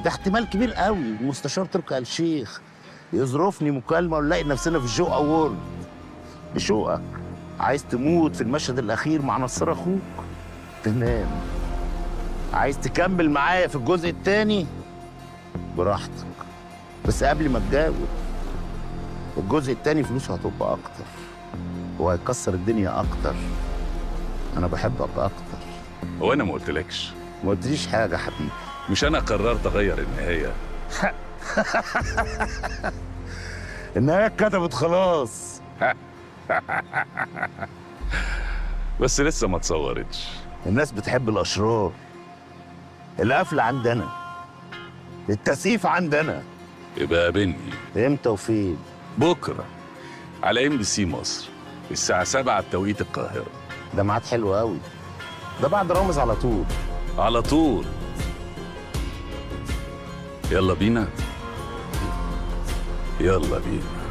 ده احتمال كبير قوي المستشار تركي آل الشيخ يظرفني مكالمه ونلاقي نفسنا في الجو اوورد. بشوقك عايز تموت في المشهد الاخير مع نصار اخوك تنام، عايز تكمل معايا في الجزء الثاني براحتك، بس قبل ما تجاوب، الجزء الثاني فلوسه هتبقى اكتر وهيكسر الدنيا اكتر. انا بحبك اكتر. هو انا ما قلتلكش؟ ما قلتليش حاجه يا حبيبي. مش انا قررت اغير النهايه؟ النهايه اتكتبت خلاص. بس لسه ما اتصورتش. الناس بتحب الاشرار. القفله عندنا، التسقيف عندنا. يبقى قابلني امتى وفين؟ بكره على MBC مصر الساعه 7 بتوقيت القاهره. ده ميعاد حلو قوي، ده بعد رامز على طول. على طول. يلا بينا. يلا بينا.